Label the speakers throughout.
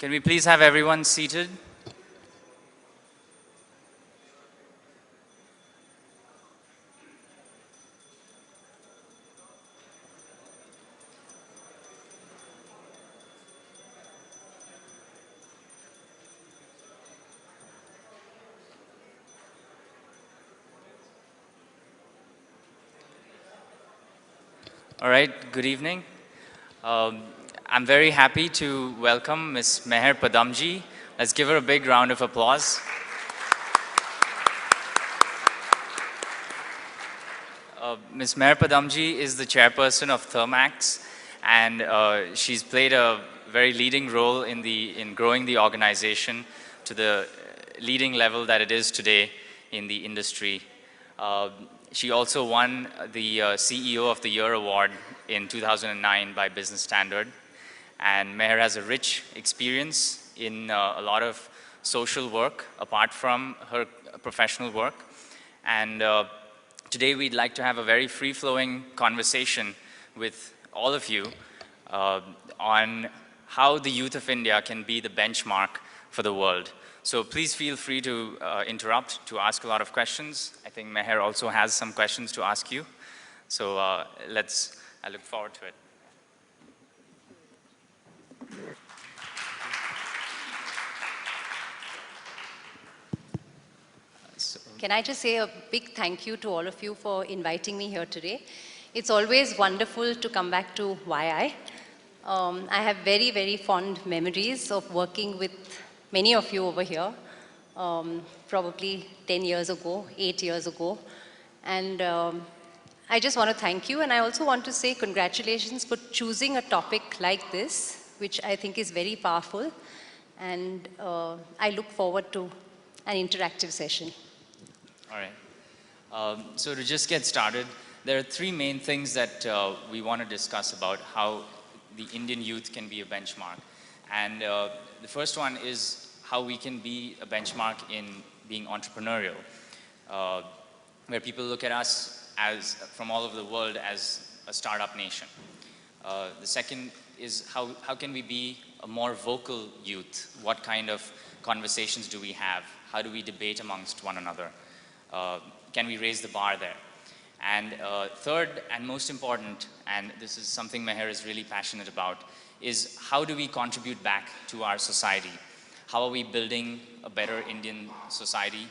Speaker 1: Can we please have everyone seated? All right, good evening. I'm very happy to welcome Ms. Meher Pudumjee. Let's give her a big round of applause. Ms. Meher Pudumjee is the chairperson of Thermax, and she's played a very leading role in growing the organization to the leading level that it is today in the industry. She also won the CEO of the Year award in 2009 by Business Standard. And Meher has a rich experience in a lot of social work apart from her professional work. And today we'd like to have a very free-flowing conversation with all of you on how the youth of India can be the benchmark for the world. So please feel free to interrupt, to ask a lot of questions. I think Meher also has some questions to ask you. So I look forward to it.
Speaker 2: Can I just say a big thank you to all of you for inviting me here today. It's always wonderful to come back to CII. I have very, very fond memories of working with many of you over here, probably 10 years ago, 8 years ago. And I just want to thank you, and I also want to say congratulations for choosing a topic like this, which I think is very powerful. And I look forward to an interactive session.
Speaker 1: All right. So to just get started, there are three main things that we want to discuss about how the Indian youth can be a benchmark. And the first one is how we can be a benchmark in being entrepreneurial, where people look at us from all over the world as a startup nation. The second is how can we be a more vocal youth? What kind of conversations do we have? How do we debate amongst one another? Can we raise the bar there? And third and most important, and this is something Meher is really passionate about, is how do we contribute back to our society? How are we building a better Indian society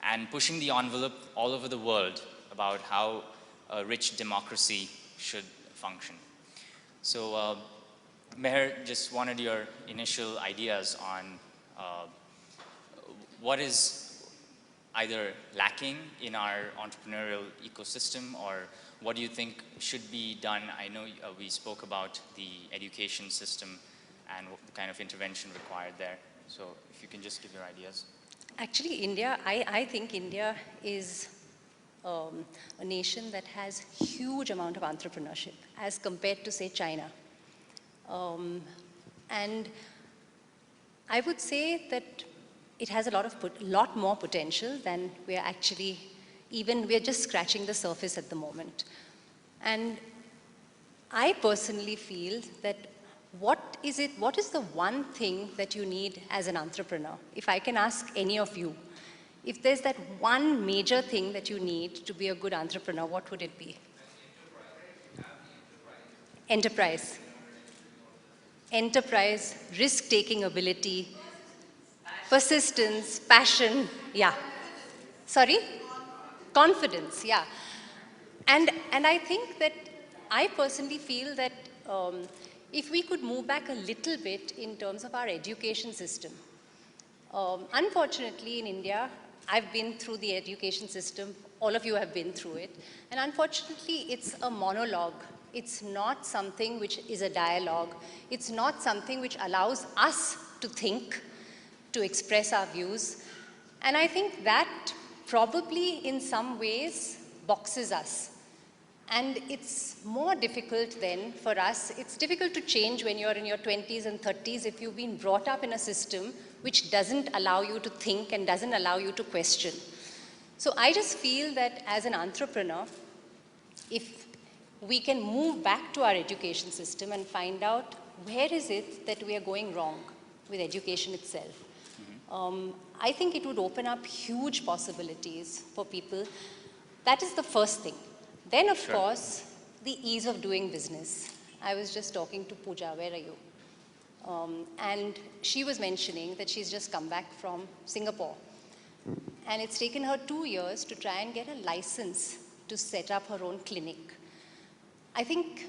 Speaker 1: and pushing the envelope all over the world about how a rich democracy should function? So Meher, just wanted your initial ideas on what is either lacking in our entrepreneurial ecosystem, or what do you think should be done? I know we spoke about the education system and what the kind of intervention required there. So if you can just give your ideas.
Speaker 2: Actually, India, I think India is a nation that has huge amount of entrepreneurship as compared to, say, China. And I would say that it has a lot more potential than we're actually, we're just scratching the surface at the moment. And I personally feel that what is the one thing that you need as an entrepreneur? If I can ask any of you, if there's that one major thing that you need to be a good entrepreneur, what would it be? Enterprise. Enterprise, risk-taking ability, persistence, passion, yeah. Sorry? Confidence, yeah. And I think that I personally feel that if we could move back a little bit in terms of our education system. Unfortunately, in India, I've been through the education system. All of you have been through it. And unfortunately, it's a monologue. It's not something which is a dialogue. It's not something which allows us to think, to express our views. And I think that probably in some ways boxes us. And it's more difficult then for us. It's difficult to change when you're in your 20s and 30s if you've been brought up in a system which doesn't allow you to think and doesn't allow you to question. So I just feel that as an entrepreneur, if we can move back to our education system and find out where is it that we are going wrong? with education itself. I think it would open up huge possibilities for people. That is the first thing. Then, of course, the ease of doing business. I was just talking to Pooja, where are you? And she was mentioning that she's just come back from Singapore. And it's taken her 2 years to try and get a license to set up her own clinic. I think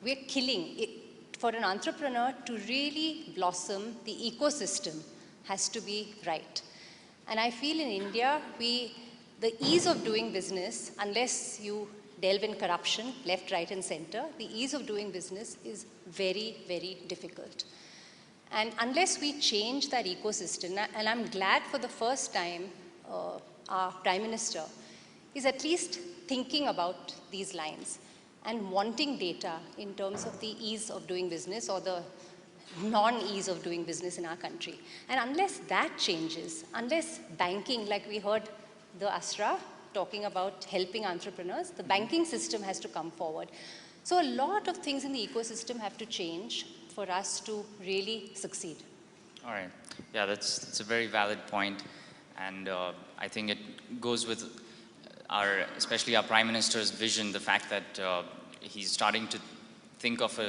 Speaker 2: we're killing it. For an entrepreneur to really blossom, the ecosystem has to be right. And I feel in India, the ease of doing business, unless you delve in corruption, left, right, and center, the ease of doing business is very, very difficult. And unless we change that ecosystem, and I'm glad for the first time, our Prime Minister is at least thinking about these lines and wanting data in terms of the ease of doing business or the non-ease of doing business in our country. And unless that changes, unless banking, like we heard the Asra talking about helping entrepreneurs, the banking system has to come forward. So a lot of things in the ecosystem have to change for us to really succeed.
Speaker 1: All right. Yeah, that's a very valid point. And I think it goes with especially our Prime Minister's vision, the fact that he's starting to think of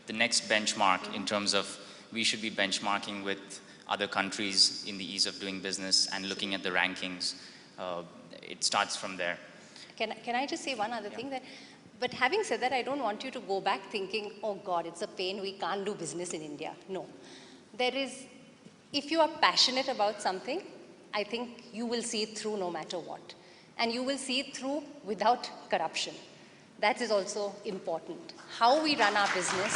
Speaker 1: the next benchmark in terms of we should be benchmarking with other countries in the ease of doing business and looking at the rankings. It starts from there.
Speaker 2: Can I just say one other thing? But having said that, I don't want you to go back thinking, oh God, it's a pain, we can't do business in India. No. If you are passionate about something, I think you will see it through no matter what. And you will see it through without corruption. That is also important. How we run our business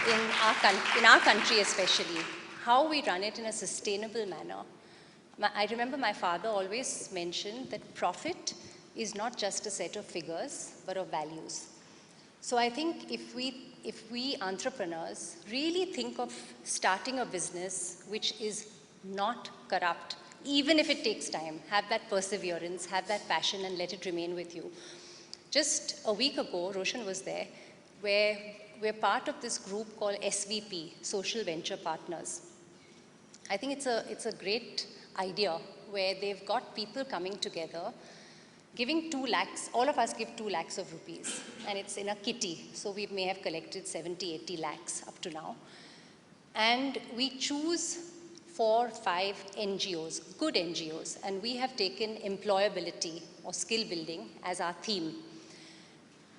Speaker 2: in our country especially, how we run it in a sustainable manner. I remember my father always mentioned that profit is not just a set of figures, but of values. So I think if we entrepreneurs really think of starting a business which is not corrupt, even if it takes time, have that perseverance, have that passion, and let it remain with you. Just a week ago, Roshan was there, where we're part of this group called SVP, Social Venture Partners. I think it's a great idea where they've got people coming together, giving 2 lakhs, all of us give 2 lakhs of rupees, and it's in a kitty, so we may have collected 70, 80 lakhs up to now. And we choose 4, 5 NGOs, good NGOs, and we have taken employability or skill building as our theme.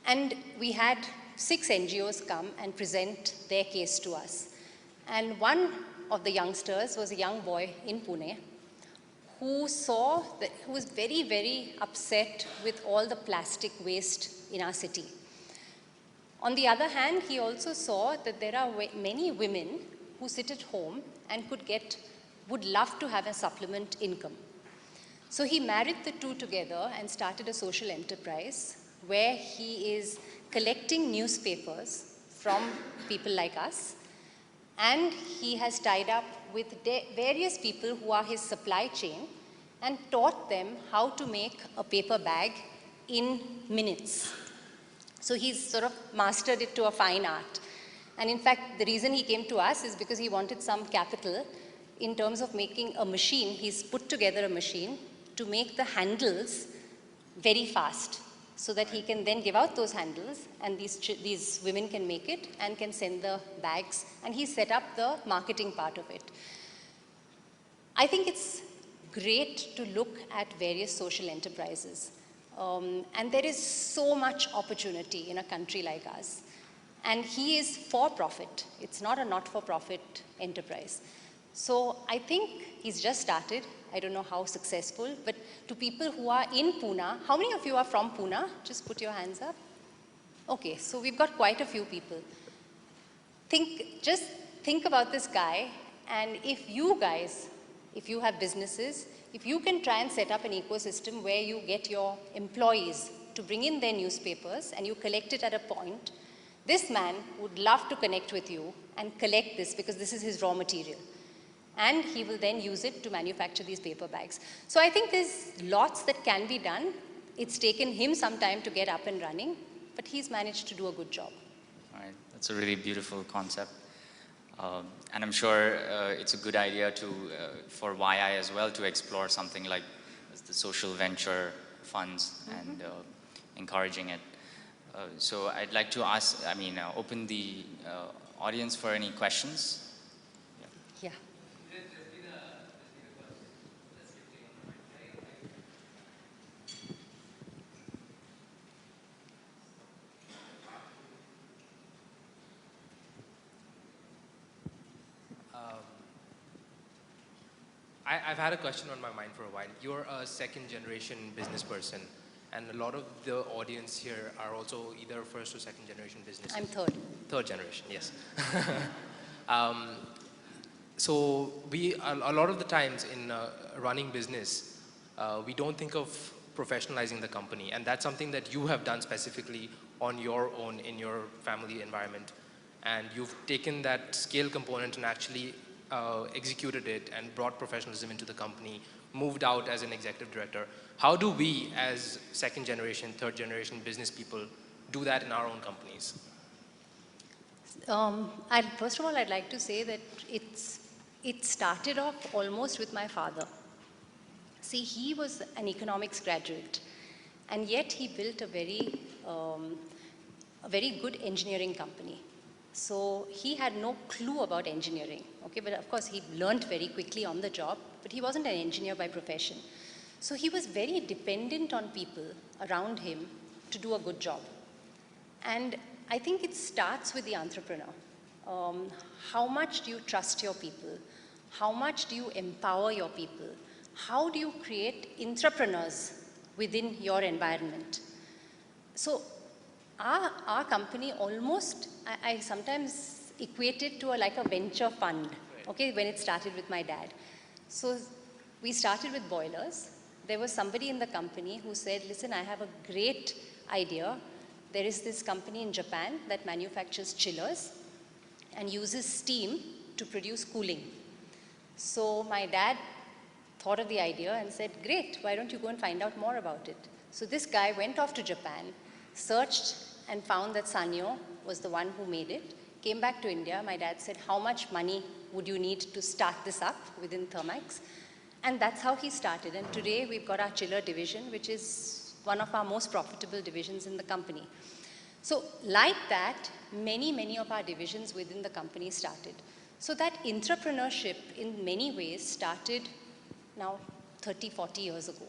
Speaker 2: And we had 6 NGOs come and present their case to us. And one of the youngsters was a young boy in Pune who was very, very upset with all the plastic waste in our city. On the other hand, he also saw that there are many women who sit at home and would love to have a supplement income. So he married the two together and started a social enterprise where he is collecting newspapers from people like us, and he has tied up with various people who are his supply chain and taught them how to make a paper bag in minutes. So he's sort of mastered it to a fine art. And in fact, the reason he came to us is because he wanted some capital in terms of making a machine. He's put together a machine to make the handles very fast so that he can then give out those handles and these women can make it and can send the bags. And he set up the marketing part of it. I think it's great to look at various social enterprises. And there is so much opportunity in a country like us. And he is for profit. It's not a not-for-profit enterprise. So I think he's just started. I don't know how successful, but to people who are in Pune, how many of you are from Pune? Just put your hands up. Okay, so we've got quite a few people. Just think about this guy, and if you guys, if you have businesses, if you can try and set up an ecosystem where you get your employees to bring in their newspapers and you collect it at a point, this man would love to connect with you and collect this because this is his raw material. And he will then use it to manufacture these paper bags. So I think there's lots that can be done. It's taken him some time to get up and running, but he's managed to do a good job.
Speaker 1: All right, that's a really beautiful concept. And I'm sure it's a good idea to, for YI as well, to explore something like the social venture funds and encouraging it. So I'd like to ask, open the audience for any questions.
Speaker 2: Yeah.
Speaker 3: I've had a question on my mind for a while. You're a second generation business person, and a lot of the audience here are also either first or second generation businesses.
Speaker 2: I'm third.
Speaker 3: Third generation, yes. So a lot of the times in running business, we don't think of professionalizing the company, and that's something that you have done specifically on your own in your family environment. And you've taken that scale component and actually executed it and brought professionalism into the company, moved out as an executive director. How do we as second generation, third generation business people do that in our own companies?
Speaker 2: First of all, I'd like to say that it started off almost with my father. See, he was an economics graduate, and yet he built a very good engineering company. So he had no clue about engineering, okay? But of course, he learned very quickly on the job, but he wasn't an engineer by profession. So he was very dependent on people around him to do a good job. And I think it starts with the entrepreneur. How much do you trust your people? How much do you empower your people? How do you create entrepreneurs within your environment? So our company almost, I sometimes equate it to like a venture fund, okay, when it started with my dad. So we started with boilers. There was somebody in the company who said, listen, I have a great idea. There is this company in Japan that manufactures chillers and uses steam to produce cooling. So my dad thought of the idea and said, great, why don't you go and find out more about it? So this guy went off to Japan, searched and found that Sanyo was the one who made it, came back to India. My dad said, how much money would you need to start this up within Thermax? And that's how he started. And today we've got our chiller division, which is one of our most profitable divisions in the company. So like that, many of our divisions within the company started. So that entrepreneurship in many ways started now 30, 40 years ago.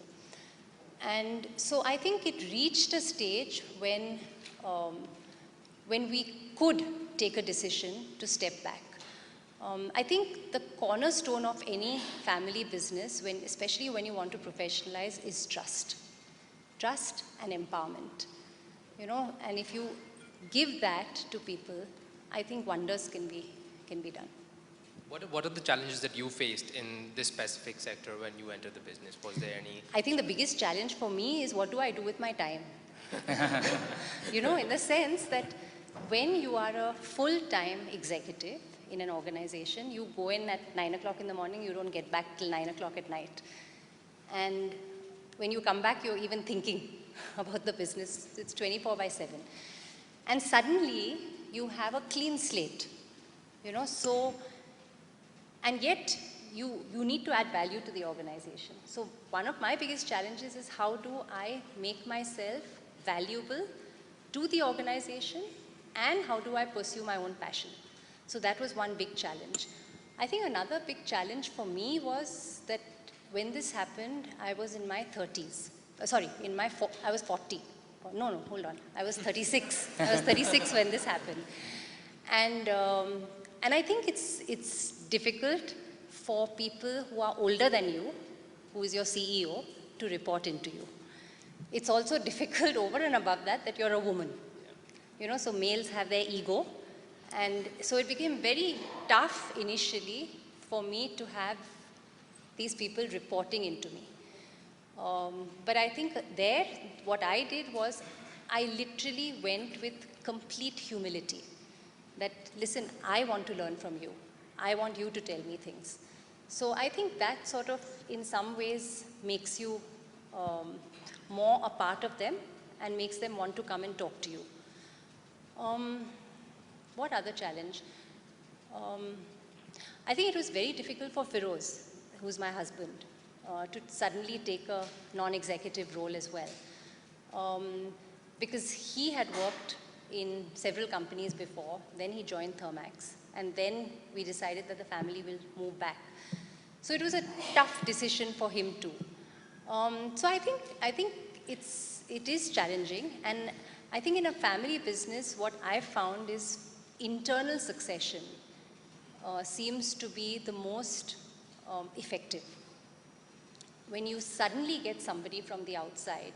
Speaker 2: And so I think it reached a stage when we could take a decision to step back. I think the cornerstone of any family business, especially when you want to professionalize, is trust. Trust and empowerment. You know, and if you give that to people, I think wonders can be done.
Speaker 3: What are the challenges that you faced in this specific sector when you entered the business? Was there any?
Speaker 2: I think the biggest challenge for me is what do I do with my time? You know, in the sense that when you are a full-time executive in an organization, you go in at 9 o'clock in the morning, you don't get back till 9 o'clock at night. And when you come back, you're even thinking about the business. It's 24/7. And suddenly, you have a clean slate. You know, so, and yet, you need to add value to the organization. So one of my biggest challenges is how do I make myself valuable to the organization and how do I pursue my own passion? So that was one big challenge. I think another big challenge for me was that when this happened, I was in my 30s. I was 40. No, hold on. I was 36. I was 36 when this happened. And I think it's difficult for people who are older than you, who is your CEO, to report into you. It's also difficult over and above that you're a woman. You know, so males have their ego. And so it became very tough initially for me to have these people reporting into me. But I think there, what I did was I literally went with complete humility. That, listen, I want to learn from you. I want you to tell me things. So I think that sort of, in some ways, makes you more a part of them and makes them want to come and talk to you. What other challenge? I think it was very difficult for Firoz, who's my husband, to suddenly take a non-executive role as well. Because he had worked in several companies before, then he joined Thermax, and then we decided that the family will move back. So it was a tough decision for him too. So I think it is challenging, and I think in a family business, what I've found is internal succession seems to be the most effective. When you suddenly get somebody from the outside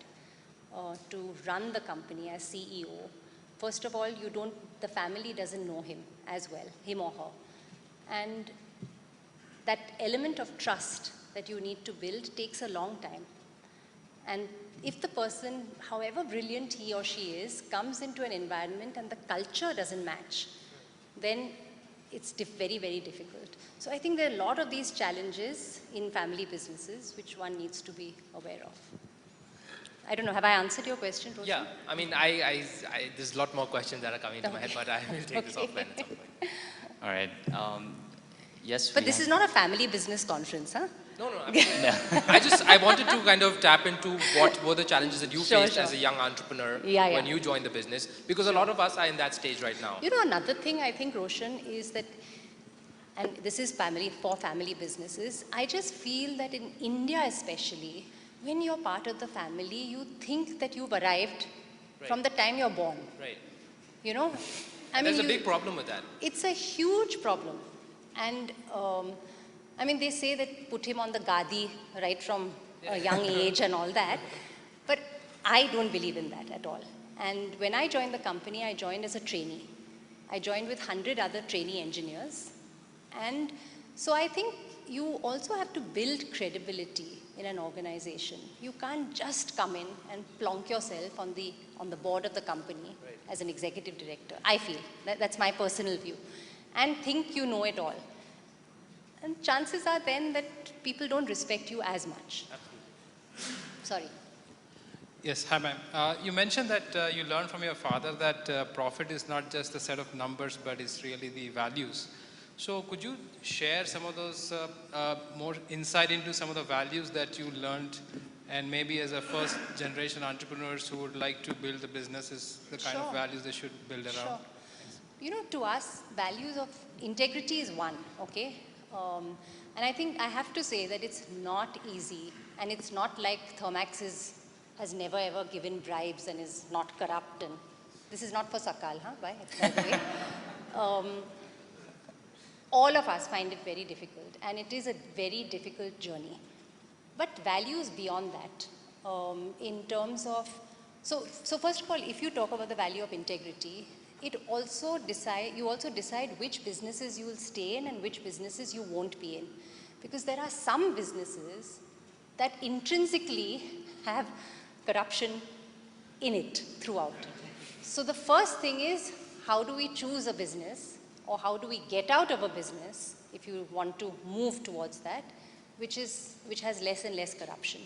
Speaker 2: to run the company as CEO, first of all, the family doesn't know him as well, him or her. And that element of trust that you need to build takes a long time. And if the person, however brilliant he or she is, comes into an environment and the culture doesn't match, then it's very, very difficult. So I think there are a lot of these challenges in family businesses which one needs to be aware of. I don't know, have I answered your question, Roshan?
Speaker 3: Yeah, I mean, there's a lot more questions that are coming into my head, but I will take this offline at some point.
Speaker 1: All right. Yes.
Speaker 2: But this is not a family business conference, huh?
Speaker 3: No, I mean, I wanted to kind of tap into what were the challenges that you faced as a young entrepreneur when you joined the business, because a lot of us are in that stage right now.
Speaker 2: You know, another thing I think, Roshan, is that, and this is for family businesses, I just feel that in India especially, when you're part of the family, you think that you've arrived from the time you're born.
Speaker 3: Right.
Speaker 2: You know?
Speaker 3: There's a big problem with that.
Speaker 2: It's a huge problem. And I mean, they say that put him on the gadi right from a young age and all that. But I don't believe in that at all. And when I joined the company, I joined as a trainee. I joined with 100 other trainee engineers. And so I think you also have to build credibility in an organization. You can't just come in and plonk yourself on the board of the company as an executive director. I feel that's my personal view, and think you know it all. And chances are then that people don't respect you as much. Sorry.
Speaker 4: Yes, hi ma'am. You mentioned that you learned from your father that profit is not just a set of numbers, but it's really the values. So could you share some of those more insight into some of the values that you learned, and maybe as a first generation entrepreneurs who would like to build the businesses, the kind of values they should build around?
Speaker 2: Sure. You know, to us, values of integrity is one, okay? And I think I have to say that it's not easy, and it's not like Thermax has never ever given bribes and is not corrupt. And this is not for Sakal, huh? By the way. All of us find it very difficult, and it is a very difficult journey. But values beyond that, in terms of, so first of all, if you talk about the value of integrity, you also decide which businesses you will stay in and which businesses you won't be in. Because there are some businesses that intrinsically have corruption in it throughout. So the first thing is, how do we choose a business, or how do we get out of a business, if you want to move towards that, which has less and less corruption.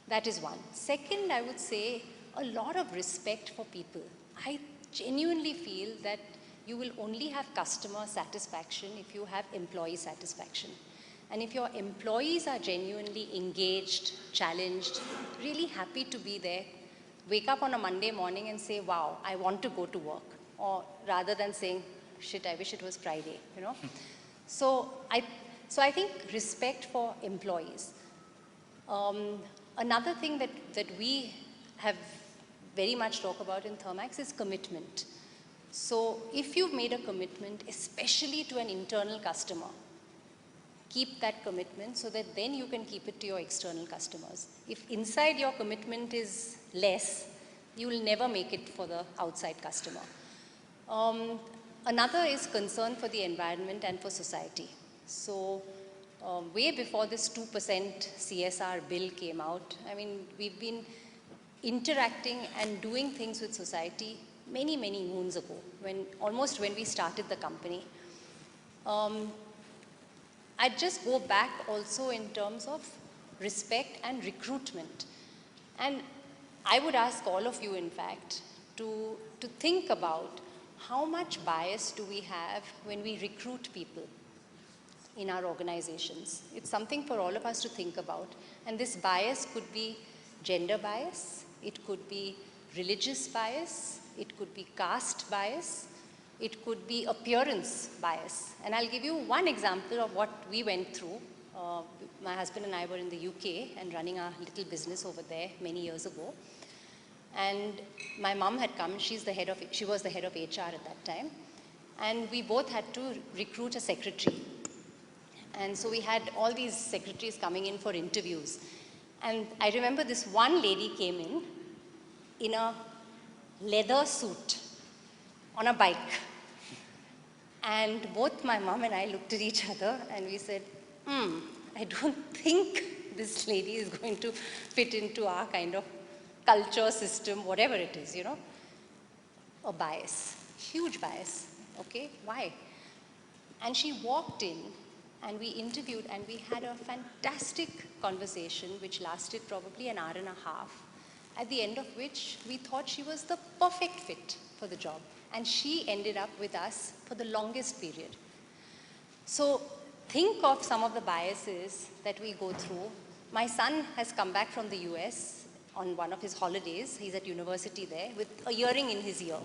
Speaker 2: That is one. Second, I would say a lot of respect for people. I genuinely feel that you will only have customer satisfaction if you have employee satisfaction. And if your employees are genuinely engaged, challenged, really happy to be there, wake up on a Monday morning and say, wow, I want to go to work. Or rather than saying, shit, I wish it was Friday, you know. So I think respect for employees. Another thing that we have very much talk about in Thermax is commitment. So if you've made a commitment, especially to an internal customer, keep that commitment so that then you can keep it to your external customers. If inside your commitment is less, you will never make it for the outside customer. Another is concern for the environment and for society. So way before this 2% CSR bill came out, I mean, we've been interacting and doing things with society many, many moons ago, almost when we started the company. I'd just go back also in terms of respect and recruitment. And I would ask all of you, in fact, to think about how much bias do we have when we recruit people in our organizations? It's something for all of us to think about. And this bias could be gender bias, it could be religious bias, it could be caste bias, it could be appearance bias. And I'll give you one example of what we went through. My husband and I were in the UK and running our little business over there many years ago. And my mom had come, she was the head of HR at that time. And we both had to recruit a secretary. And so we had all these secretaries coming in for interviews. And I remember this one lady came in a leather suit on a bike. And both my mom and I looked at each other and we said, I don't think this lady is going to fit into our kind of culture, system, whatever it is, you know. A bias, huge bias, okay? Why? And she walked in and we interviewed and we had a fantastic conversation which lasted probably an hour and a half, at the end of which we thought she was the perfect fit for the job. And she ended up with us for the longest period. So think of some of the biases that we go through. My son has come back from the US on one of his holidays. He's at university there with a earring in his ear.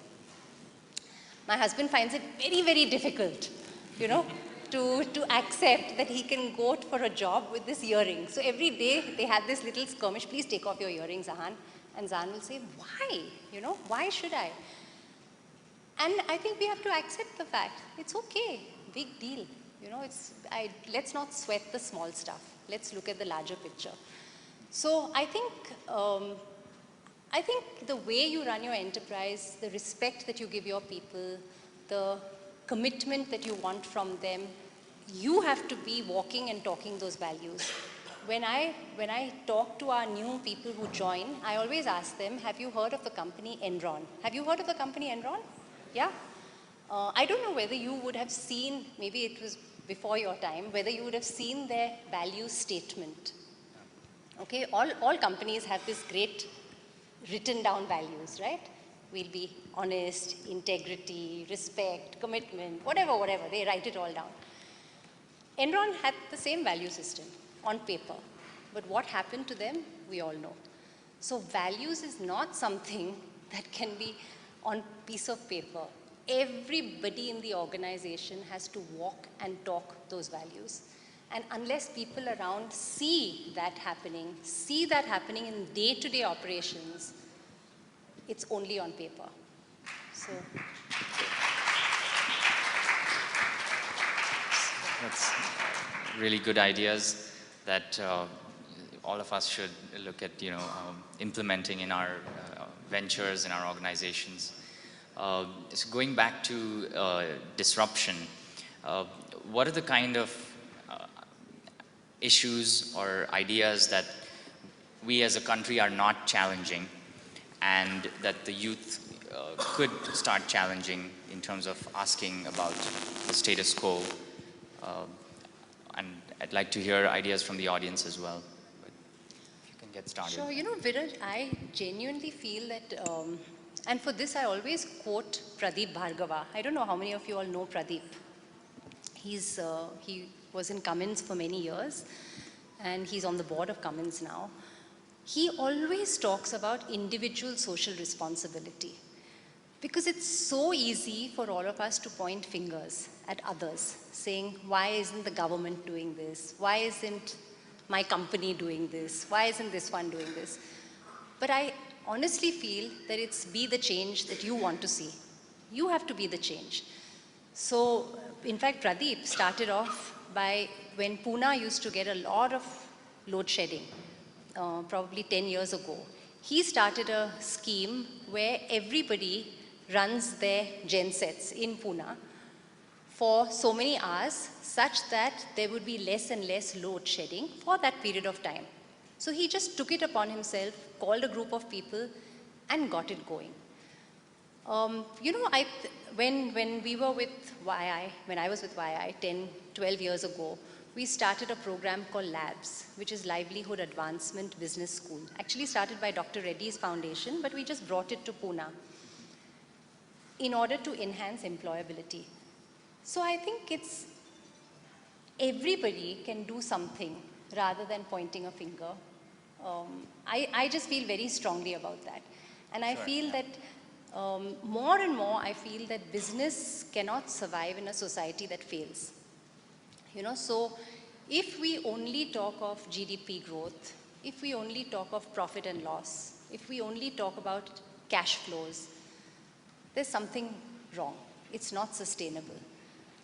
Speaker 2: My husband finds it very, very difficult, you know, to accept that he can go for a job with this earring. So every day they had this little skirmish, please take off your earrings, Zahan. And Zahan will say, why? You know, why should I? And I think we have to accept the fact, it's okay, big deal. You know, let's not sweat the small stuff. Let's look at the larger picture. So I think the way you run your enterprise, the respect that you give your people, the commitment that you want from them, you have to be walking and talking those values. When I talk to our new people who join, I always ask them, have you heard of the company Enron? Have you heard of the company Enron? Yeah? I don't know whether you would have seen, maybe it was before your time, whether you would have seen their value statement. Okay, all companies have this great written down values, right? We'll be honest, integrity, respect, commitment, whatever, they write it all down. Enron had the same value system on paper, but what happened to them, we all know. So values is not something that can be on piece of paper. Everybody in the organization has to walk and talk those values. And unless people around see that happening in day-to-day operations, it's only on paper. So
Speaker 1: that's really good ideas that all of us should look at, you know, implementing in our ventures, in our organizations. So going back to disruption, what are the kind of issues or ideas that we as a country are not challenging and that the youth could start challenging in terms of asking about the status quo? And I'd like to hear ideas from the audience as well. But if you can get started.
Speaker 2: Sure, you know, Viraj, I genuinely feel that, and for this I always quote Pradeep Bhargava. I don't know how many of you all know Pradeep. He was in Cummins for many years, and he's on the board of Cummins now. He always talks about individual social responsibility, because it's so easy for all of us to point fingers at others, saying, why isn't the government doing this? Why isn't my company doing this? Why isn't this one doing this? But I honestly feel that it's be the change that you want to see. You have to be the change. So, in fact, Pradeep started off by when Pune used to get a lot of load shedding, probably 10 years ago. He started a scheme where everybody runs their gensets in Pune for so many hours, such that there would be less and less load shedding for that period of time. So he just took it upon himself, called a group of people, and got it going. You know, when we were with YI, when I was with YI 10, 12 years ago, we started a program called Labs, which is Livelihood Advancement Business School. Actually started by Dr. Reddy's foundation, but we just brought it to Pune. in order to enhance employability. So I think it's everybody can do something rather than pointing a finger. I just feel very strongly about that. And I feel that more and more I feel that business cannot survive in a society that fails. You know, so if we only talk of GDP growth, if we only talk of profit and loss, if we only talk about cash flows, there's something wrong. It's not sustainable.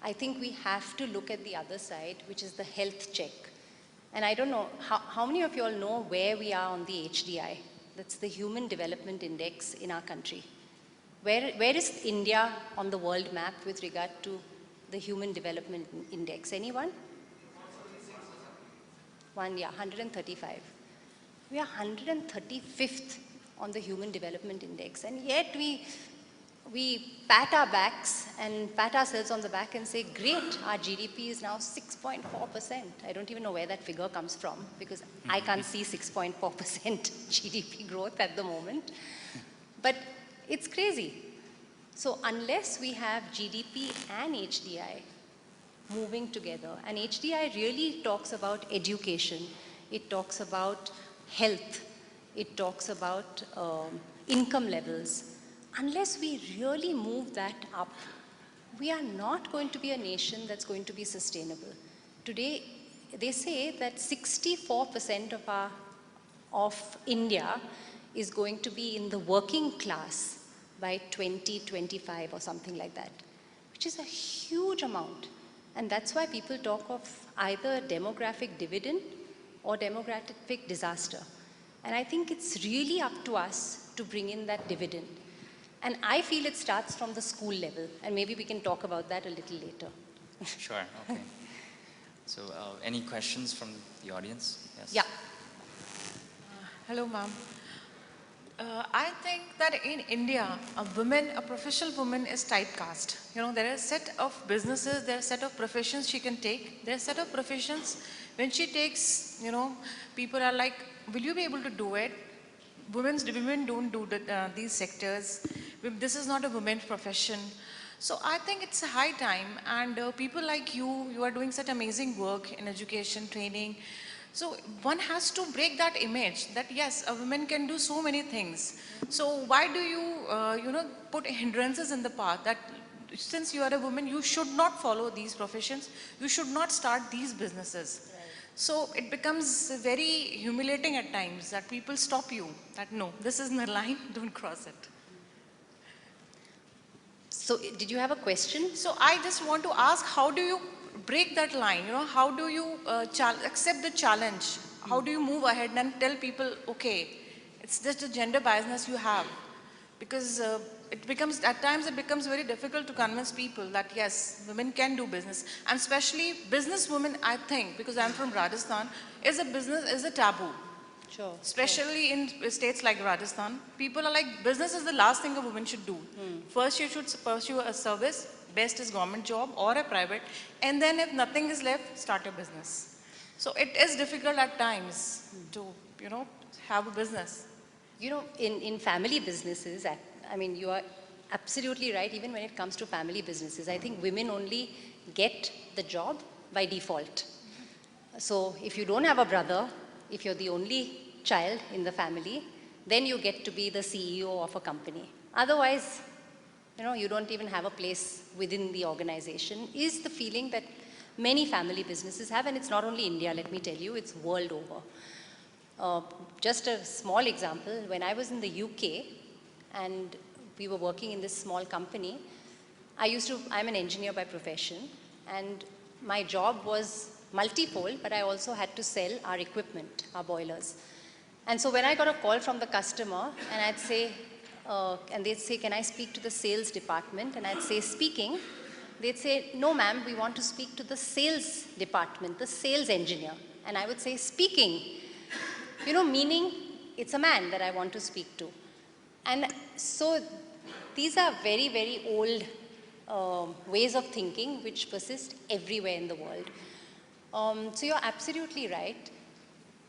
Speaker 2: I think we have to look at the other side, which is the health check. And I don't know, how many of you all know where we are on the HDI? That's the Human Development Index in our country. Where is India on the world map with regard to the Human Development Index? Anyone? 135. We are 135th on the Human Development Index, and yet we pat our backs and pat ourselves on the back and say, great, our GDP is now 6.4%. I don't even know where that figure comes from, because I can't see 6.4% GDP growth at the moment. But it's crazy. So unless we have GDP and HDI moving together, and HDI really talks about education, it talks about health, it talks about income levels. Unless we really move that up, we are not going to be a nation that's going to be sustainable. Today, they say that 64% of India is going to be in the working class by 2025 or something like that, which is a huge amount. And that's why people talk of either demographic dividend or demographic disaster. And I think it's really up to us to bring in that dividend. And I feel it starts from the school level, and maybe we can talk about that a little later.
Speaker 1: Sure, okay. So any questions from the audience? Yes.
Speaker 2: Yeah.
Speaker 5: Hello, ma'am. I think that in India, a professional woman is typecast. You know, there are a set of businesses, there are a set of professions she can take. There are a set of professions, when she takes, you know, people are like, will you be able to do it? Women don't do these sectors. This is not a women's profession. So I think it's a high time, and people like you are doing such amazing work in education, training. So one has to break that image that yes, a woman can do so many things. So why do you, put hindrances in the path that since you are a woman, you should not follow these professions, you should not start these businesses. Right. So it becomes very humiliating at times that people stop you, that no, this is the line, don't cross it.
Speaker 2: So did you have a question?
Speaker 5: So I just want to ask, how do you break that line? You know, how do you accept the challenge? How do you move ahead and tell people, okay, it's just a gender biasness you have? Because at times it becomes very difficult to convince people that yes, women can do business. And especially business women, I think, because I'm from Rajasthan, is a taboo.
Speaker 2: Sure.
Speaker 5: Especially in states like Rajasthan, people are like, business is the last thing a woman should do. First you should pursue a service, best is government job or a private, and then if nothing is left, start a business. So it is difficult at times to, have a business.
Speaker 2: You know, in family businesses, I mean, you are absolutely right, even when it comes to family businesses. I think women only get the job by default. So if you don't have a brother, if you're the only child in the family, then you get to be the CEO of a company. Otherwise, you don't even have a place within the organization, is the feeling that many family businesses have, and it's not only India, let me tell you, it's world over. Just a small example, when I was in the UK and we were working in this small company, I'm an engineer by profession, and my job was multifold, but I also had to sell our equipment, our boilers. And so when I got a call from the customer, and I'd say, and they'd say, can I speak to the sales department? And I'd say, speaking. They'd say, no ma'am, we want to speak to the sales department, the sales engineer. And I would say, speaking. Meaning it's a man that I want to speak to. And so these are very, very old ways of thinking which persist everywhere in the world. So you're absolutely right.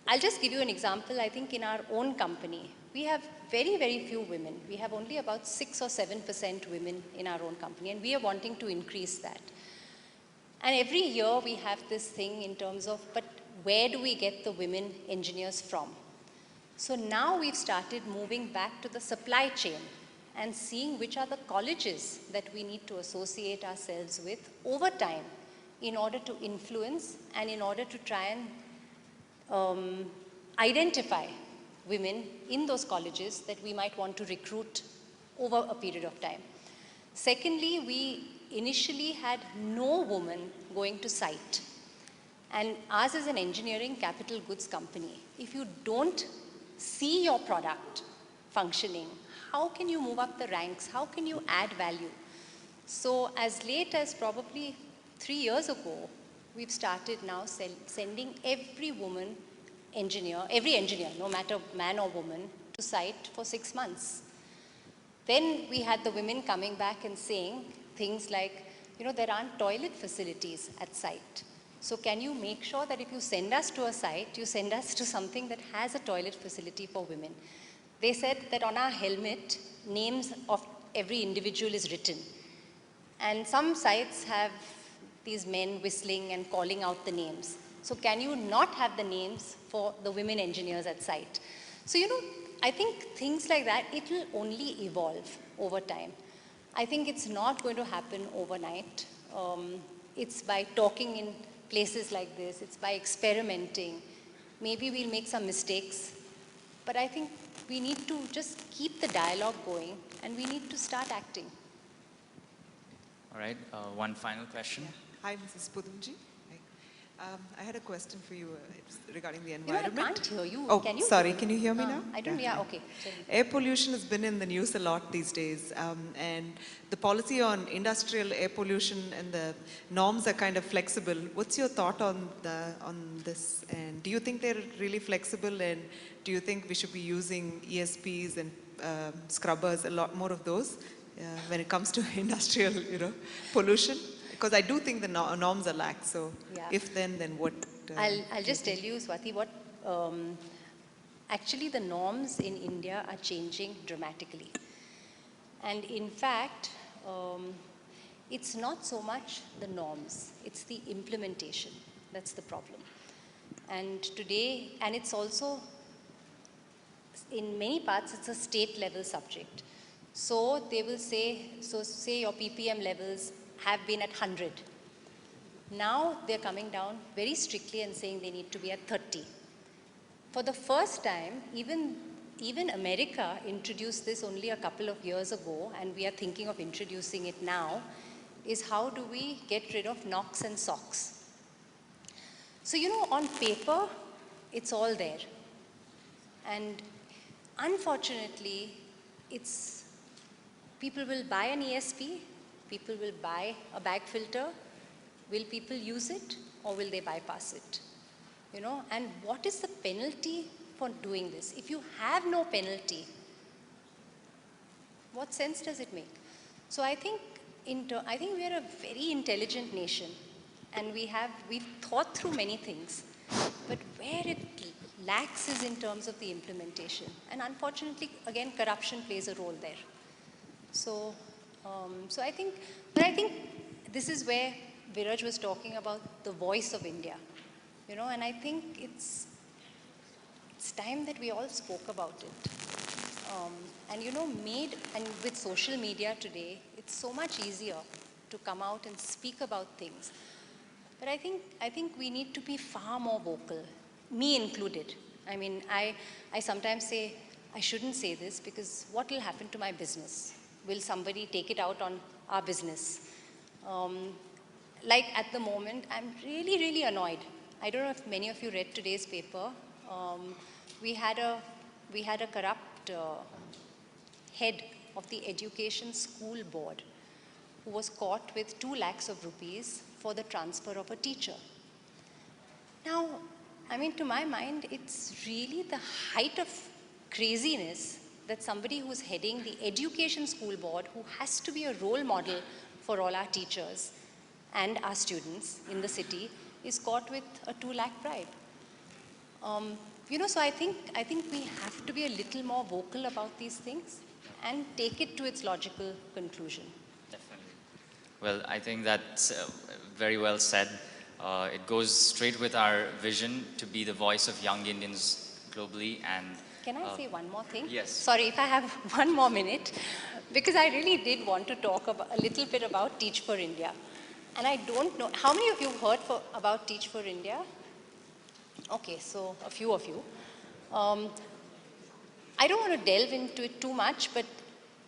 Speaker 2: I'll just give you an example. I think in our own company, we have very, very few women. We have only about 6 or 7% women in our own company, and we are wanting to increase that. And every year we have this thing in terms of, but where do we get the women engineers from? So now we've started moving back to the supply chain and seeing which are the colleges that we need to associate ourselves with over time in order to influence and in order to try and identify women in those colleges that we might want to recruit over a period of time. Secondly, we initially had no woman going to site. And ours is an engineering capital goods company. If you don't see your product functioning, how can you move up the ranks? How can you add value? So as late as probably 3 years ago, we've started now sending every engineer, no matter man or woman, to site for 6 months. Then we had the women coming back and saying things like, there aren't toilet facilities at site. So can you make sure that if you send us to a site, you send us to something that has a toilet facility for women? They said that on our helmet, names of every individual is written. And some sites have these men whistling and calling out the names. So can you not have the names for the women engineers at site? So, I think things like that, it will only evolve over time. I think it's not going to happen overnight. It's by talking in places like this. It's by experimenting. Maybe we'll make some mistakes. But I think we need to just keep the dialogue going and we need to start acting.
Speaker 1: All right, one final question.
Speaker 6: Yeah. Hi, Mrs. Pudumjee. I had a question for you regarding the environment.
Speaker 2: I can't hear you.
Speaker 6: Oh,
Speaker 2: can you?
Speaker 6: Sorry, can you hear me now?
Speaker 2: I don't, yeah, okay.
Speaker 6: Air pollution has been in the news a lot these days, and the policy on industrial air pollution and the norms are kind of flexible. What's your thought on this? And do you think they're really flexible, and do you think we should be using ESPs and scrubbers, a lot more of those, when it comes to industrial, pollution? Because I do think the norms are lax. So
Speaker 2: yeah.
Speaker 6: If then what?
Speaker 2: I'll just tell you, Swati, what actually the norms in India are changing dramatically. And in fact, it's not so much the norms, it's the implementation. That's the problem. And today, and it's also, in many parts, it's a state level subject. So they will say, say your ppm levels have been at 100. Now they're coming down very strictly and saying they need to be at 30. For the first time, even America introduced this only a couple of years ago, and we are thinking of introducing it now, is how do we get rid of NOx and SOx? So, on paper, it's all there. And unfortunately, people will buy an ESP, people will buy a bag filter. Will people use it or will they bypass it? And what is the penalty for doing this? If you have no penalty, what sense does it make? So I think we are a very intelligent nation, and we've thought through many things, but where it lacks is in terms of the implementation. And unfortunately, again, corruption plays a role there. So I think this is where Viraj was talking about the voice of India, and I think it's time that we all spoke about it. And with social media today, it's so much easier to come out and speak about things. But I think we need to be far more vocal, me included. I mean, I sometimes say, I shouldn't say this because what will happen to my business? Will somebody take it out on our business? Like at the moment, I'm really, really annoyed. I don't know if many of you read today's paper. We had a corrupt head of the Education School Board who was caught with 2 lakhs of rupees for the transfer of a teacher. Now, I mean, to my mind, it's really the height of craziness that somebody who's heading the Education School Board, who has to be a role model for all our teachers and our students in the city, is caught with a 2 lakh bribe. So I think we have to be a little more vocal about these things and take it to its logical conclusion.
Speaker 1: Definitely. Well, I think that's very well said. It goes straight with our vision to be the voice of young Indians globally. And
Speaker 2: can I say one more thing?
Speaker 1: Yes.
Speaker 2: Sorry, if I have 1 more minute, because I really did want to talk a little bit about Teach for India. And I don't know, how many of you heard about Teach for India? Okay, so a few of you. I don't want to delve into it too much, but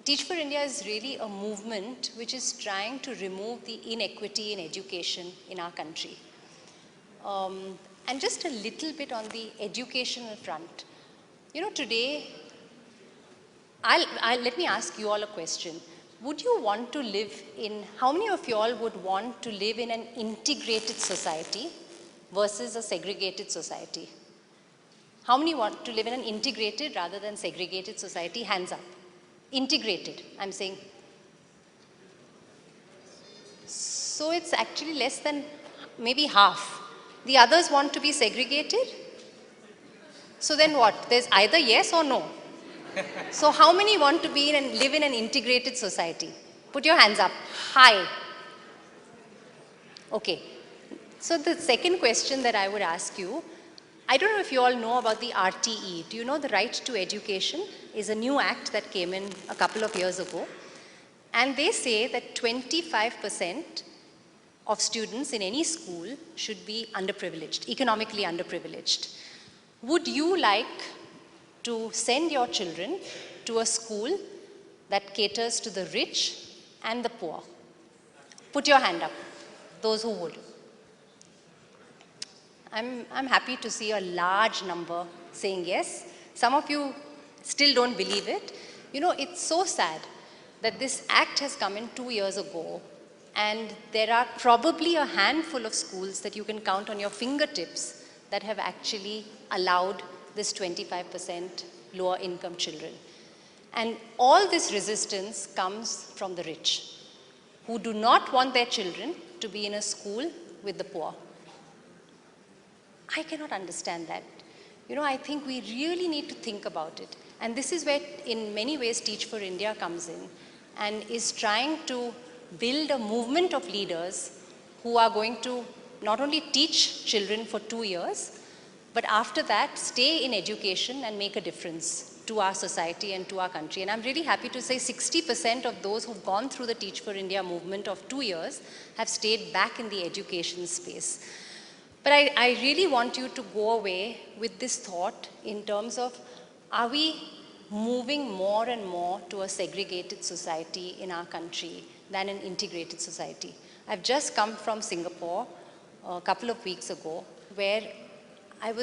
Speaker 2: Teach for India is really a movement which is trying to remove the inequity in education in our country. And just a little bit on the educational front. Today, let me ask you all a question. Would you want to live in, how many of you all would want to live in an integrated society versus a segregated society? How many want to live in an integrated rather than segregated society? Hands up. Integrated, I'm saying. So it's actually less than maybe half. The others want to be segregated? So then what? There's either yes or no. So how many want to be and live in an integrated society? Put your hands up. High. Okay. So the second question that I would ask you, I don't know if you all know about the RTE. Do you know the Right to Education is a new act that came in a couple of years ago. And they say that 25% of students in any school should be underprivileged, economically underprivileged. Would you like to send your children to a school that caters to the rich and the poor? Put your hand up, those who would. I'm happy to see a large number saying yes. Some of you still don't believe it. It's so sad that this act has come in 2 years ago, and there are probably a handful of schools that you can count on your fingertips that have actually allowed this 25% lower income children. And all this resistance comes from the rich, who do not want their children to be in a school with the poor. I cannot understand that. I think we really need to think about it. And this is where, in many ways, Teach for India comes in and is trying to build a movement of leaders who are going to not only teach children for 2 years, but after that, stay in education and make a difference to our society and to our country. And I'm really happy to say 60% of those who've gone through the Teach for India movement of 2 years have stayed back in the education space. But I really want you to go away with this thought in terms of, are we moving more and more to a segregated society in our country than an integrated society? I've just come from Singapore a couple of weeks ago, where it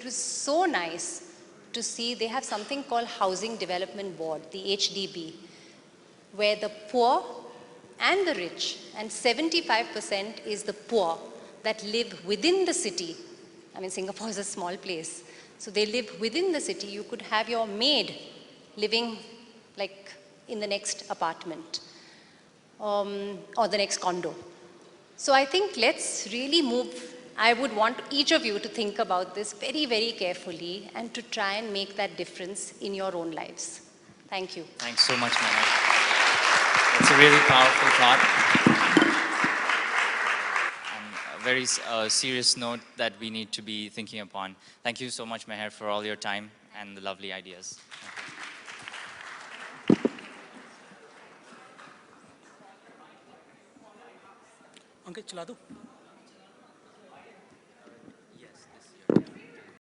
Speaker 2: was so nice to see they have something called Housing Development Board, the HDB, where the poor and the rich, and 75% is the poor, that live within the city. I mean, Singapore is a small place. So they live within the city. You could have your maid living like in the next apartment or the next condo. So I think let's really move. I would want each of you to think about this very, very carefully and to try and make that difference in your own lives. Thank you.
Speaker 1: Thanks so much, Meher. It's a really powerful thought. Very serious note that we need to be thinking upon. Thank you so much, Meher, for all your time and the lovely ideas.
Speaker 7: Ankit, chila do.